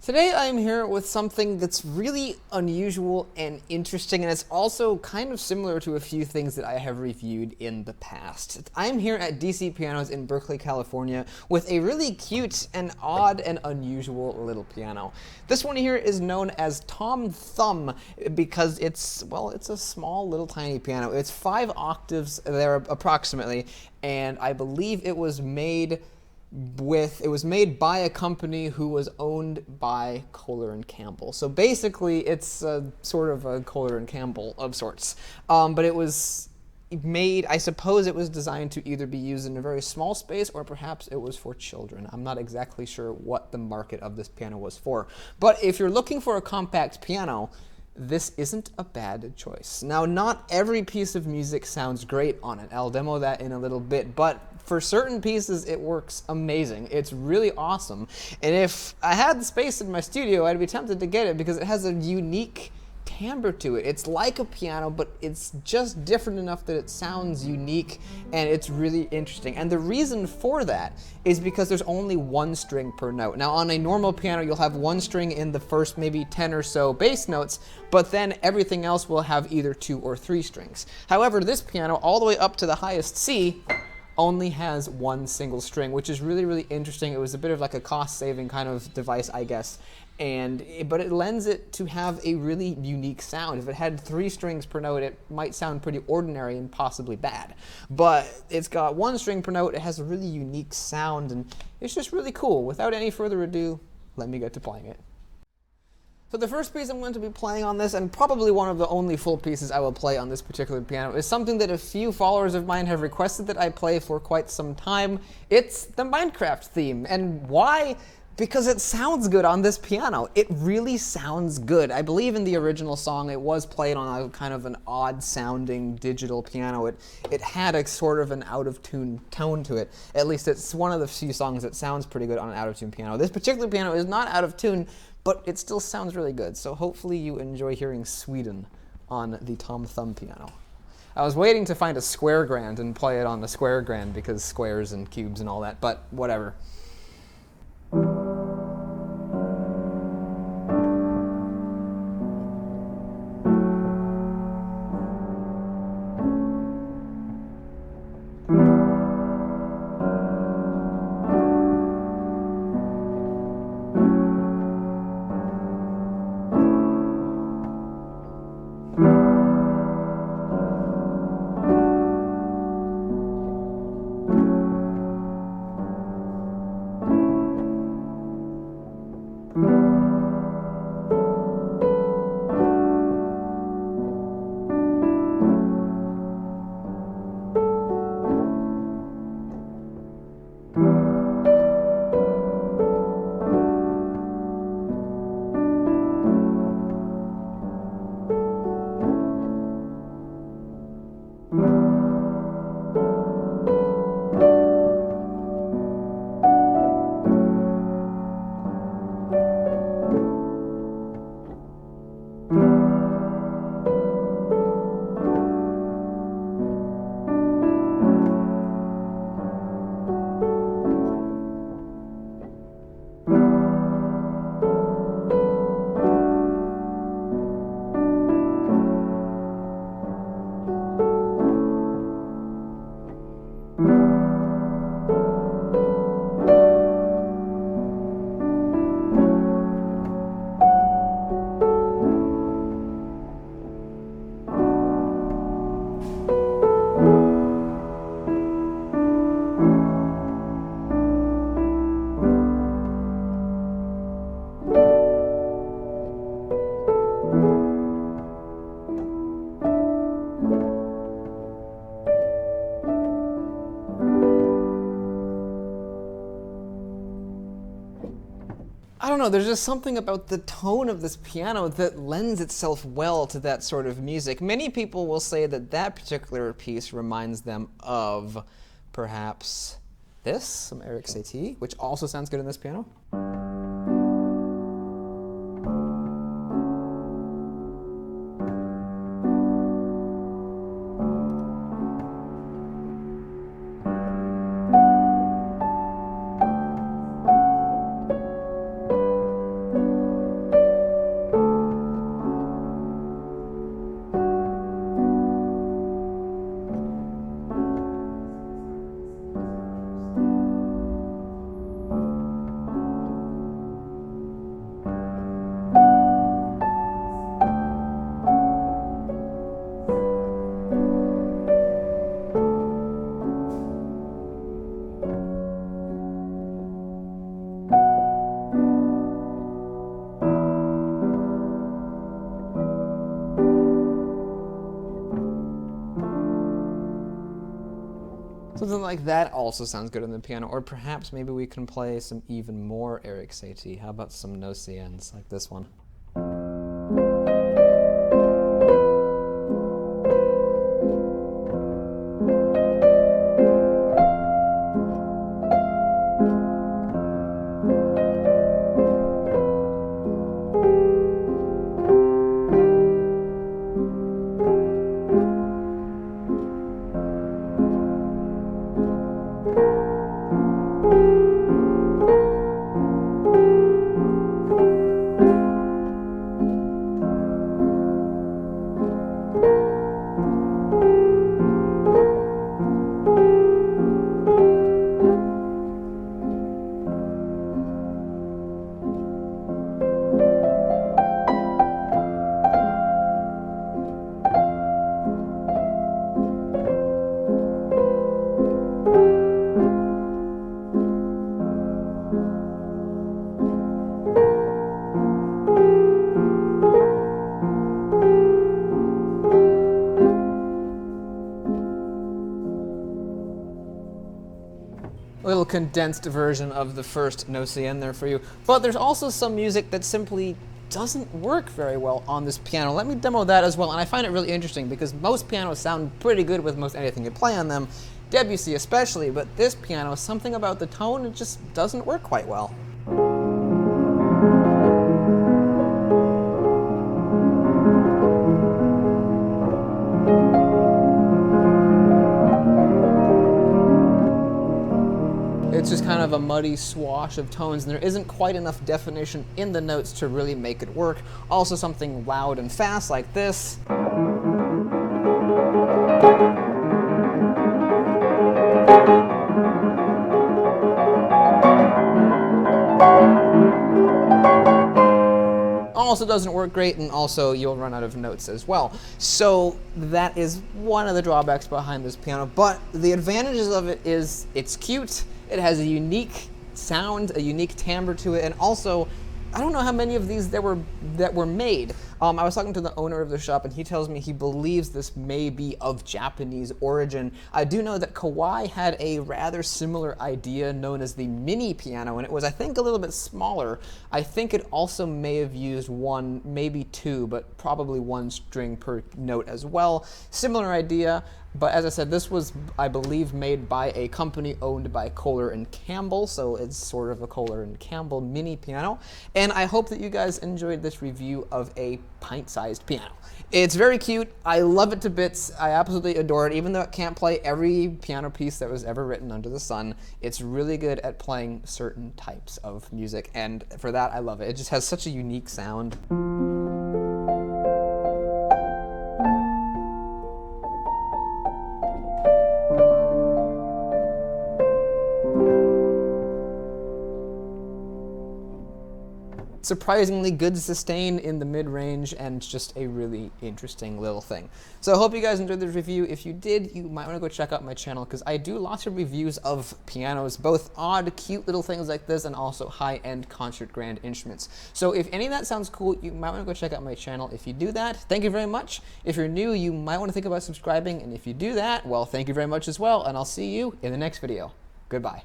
Today I'm here with something that's really unusual and interesting, and it's also kind of similar to a few things that I have reviewed in the past. I'm here at DC Pianos in Berkeley, California, with a really cute and odd and unusual little piano. This one here is known as Tom Thumb because it's a small little tiny piano. It's 5 octaves there approximately, and I believe it was made by a company who was owned by Kohler and Campbell. So basically, it's sort of a Kohler and Campbell of sorts. But it was made, I suppose it was designed to either be used in a very small space or perhaps it was for children. I'm not exactly sure what the market of this piano was for. But if you're looking for a compact piano, this isn't a bad choice. Now, not every piece of music sounds great on it. I'll demo that in a little bit, but for certain pieces, it works amazing. It's really awesome. And if I had the space in my studio, I'd be tempted to get it because it has a unique timbre to it. It's like a piano, but it's just different enough that it sounds unique, and it's really interesting. And the reason for that is because there's only 1 string per note. Now, on a normal piano, you'll have 1 string in the first maybe 10 or so bass notes, but then everything else will have either 2 or 3 strings. However, this piano, all the way up to the highest C, only has 1 single string, which is really, really interesting. It was a bit of like a cost-saving kind of device, I guess. But it lends it to have a really unique sound. If it had 3 strings per note, it might sound pretty ordinary and possibly bad. But it's got 1 string per note, it has a really unique sound, and it's just really cool. Without any further ado, let me get to playing it. So the first piece I'm going to be playing on this, and probably one of the only full pieces I will play on this particular piano, is something that a few followers of mine have requested that I play for quite some time. It's the Minecraft theme. And why? Because it sounds good on this piano. It really sounds good. I believe in the original song it was played on a kind of an odd sounding digital piano. It had a sort of an out-of-tune tone to it. At least it's one of the few songs that sounds pretty good on an out-of-tune piano. This particular piano is not out of tune, but it still sounds really good. So hopefully you enjoy hearing Sweden on the Tom Thumb piano. I was waiting to find a square grand and play it on the square grand because squares and cubes and all that, but whatever. I don't know, there's just something about the tone of this piano that lends itself well to that sort of music. Many people will say that that particular piece reminds them of perhaps this, some Erik Satie, which also sounds good in this piano. Something like that also sounds good on the piano. Or perhaps maybe we can play some even more Erik Satie. How about some no-ciens like this one? A little condensed version of the first no-cien there for you. But there's also some music that simply doesn't work very well on this piano. Let me demo that as well, and I find it really interesting because most pianos sound pretty good with most anything you play on them, Debussy especially, but this piano, something about the tone, it just doesn't work quite well. It's just kind of a muddy swash of tones, and there isn't quite enough definition in the notes to really make it work. Also something loud and fast like this. Also doesn't work great, and also you'll run out of notes as well. So that is one of the drawbacks behind this piano, but the advantages of it is it's cute, it has a unique sound, a unique timbre to it, and also I don't know how many of these that were made. I was talking to the owner of the shop, and he tells me he believes this may be of Japanese origin. I do know that Kawai had a rather similar idea known as the mini piano, and it was, I think, a little bit smaller. I think it also may have used one, maybe two, but probably one string per note as well. Similar idea. But as I said, this was, I believe, made by a company owned by Kohler and Campbell, so it's sort of a Kohler and Campbell mini piano. And I hope that you guys enjoyed this review of a pint-sized piano. It's very cute. I love it to bits. I absolutely adore it. Even though it can't play every piano piece that was ever written under the sun, it's really good at playing certain types of music, and for that, I love it. It just has such a unique sound. Surprisingly good sustain in the mid-range, and just a really interesting little thing. So I hope you guys enjoyed this review. If you did, you might want to go check out my channel, because I do lots of reviews of pianos, both odd, cute little things like this, and also high-end concert grand instruments. So if any of that sounds cool, you might want to go check out my channel. If you do that, thank you very much. If you're new, you might want to think about subscribing, and if you do that, well, thank you very much as well, and I'll see you in the next video. Goodbye.